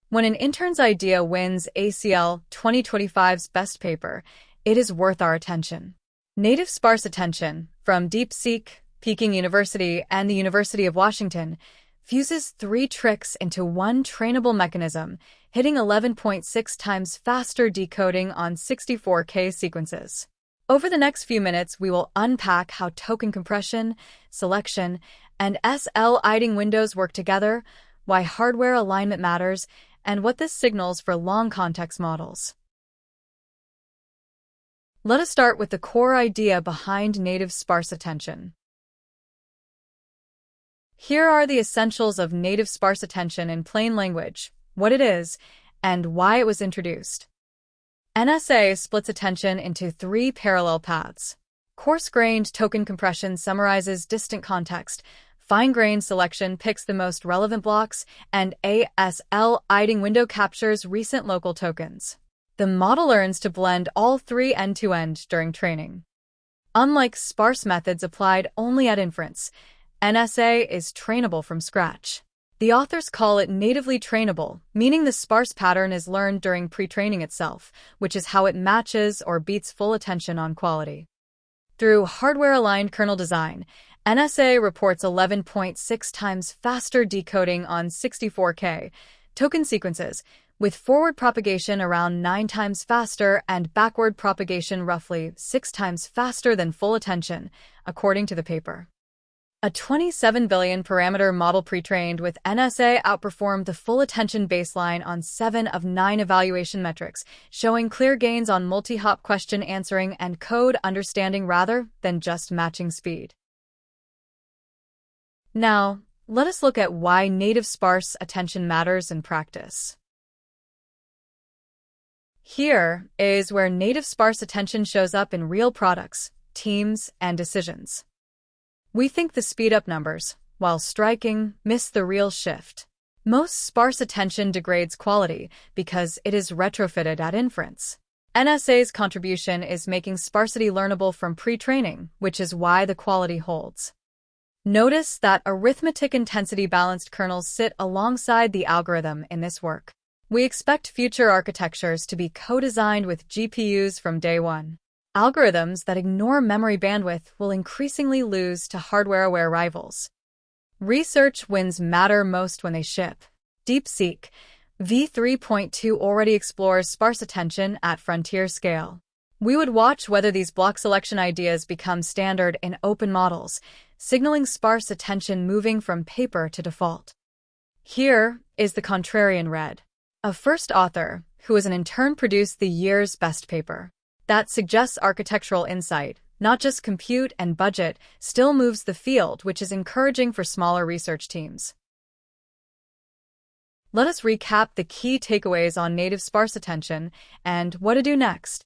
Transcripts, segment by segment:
When an intern's idea wins ACL 2025's best paper, it is worth our attention. Native Sparse Attention, from DeepSeek, Peking University, and the University of Washington, fuses 3 tricks into one trainable mechanism, hitting 11.6 times faster decoding on 64K sequences. Over the next few minutes, we will unpack how token compression, selection, and SL-iding windows work together, why hardware alignment matters, and what this signals for long context models. Let us start with the core idea behind native sparse attention. Here are the essentials of native sparse attention in plain language, what it is, and why it was introduced. NSA splits attention into 3 parallel paths. Coarse-grained token compression summarizes distant context, fine-grained selection picks the most relevant blocks, and ASL-iding window captures recent local tokens. The model learns to blend all 3 end-to-end during training. Unlike sparse methods applied only at inference, NSA is trainable from scratch. The authors call it natively trainable, meaning the sparse pattern is learned during pre-training itself, which is how it matches or beats full attention on quality. Through hardware-aligned kernel design, NSA reports 11.6 times faster decoding on 64K token sequences, with forward propagation around 9 times faster and backward propagation roughly 6 times faster than full attention, according to the paper. A 27 billion parameter model pre-trained with NSA outperformed the full attention baseline on 7 of 9 evaluation metrics, showing clear gains on multi-hop question answering and code understanding rather than just matching speed. Now, let us look at why native sparse attention matters in practice. Here is where native sparse attention shows up in real products, teams, and decisions. We think the speed-up numbers, while striking, miss the real shift. Most sparse attention degrades quality because it is retrofitted at inference. NSA's contribution is making sparsity learnable from pre-training, which is why the quality holds. Notice that arithmetic intensity-balanced kernels sit alongside the algorithm in this work. We expect future architectures to be co-designed with GPUs from day one. Algorithms that ignore memory bandwidth will increasingly lose to hardware-aware rivals. Research wins matter most when they ship. DeepSeek v3.2 already explores sparse attention at frontier scale. We would watch whether these block selection ideas become standard in open models, signaling sparse attention moving from paper to default. Here is the contrarian red. A first author, who is an intern, produced the year's best paper. That suggests architectural insight, not just compute and budget, still moves the field, which is encouraging for smaller research teams. Let us recap the key takeaways on native sparse attention and what to do next.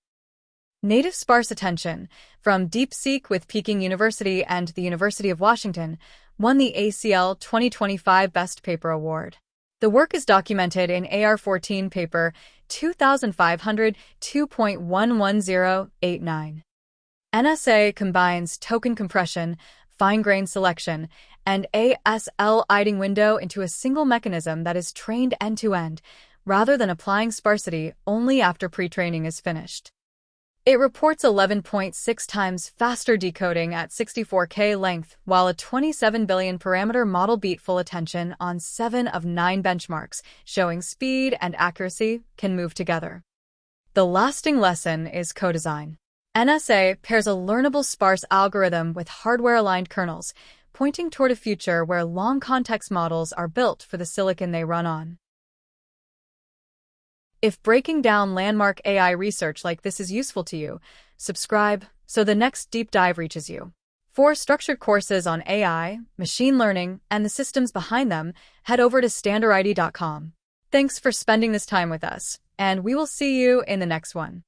Native sparse attention, from DeepSeek with Peking University and the University of Washington, won the ACL 2025 Best Paper Award. The work is documented in AR14 paper 2500 2.11089. NSA combines token compression, fine-grained selection, and ASL-iding window into a single mechanism that is trained end-to-end, rather than applying sparsity only after pre-training is finished. It reports 11.6 times faster decoding at 64K length, while a 27 billion parameter model beat full attention on 7 of 9 benchmarks, showing speed and accuracy can move together. The lasting lesson is co-design. NSA pairs a learnable sparse algorithm with hardware-aligned kernels, pointing toward a future where long context models are built for the silicon they run on. If breaking down landmark AI research like this is useful to you, subscribe so the next deep dive reaches you. For structured courses on AI, machine learning, and the systems behind them, head over to standarity.com. Thanks for spending this time with us, and we will see you in the next one.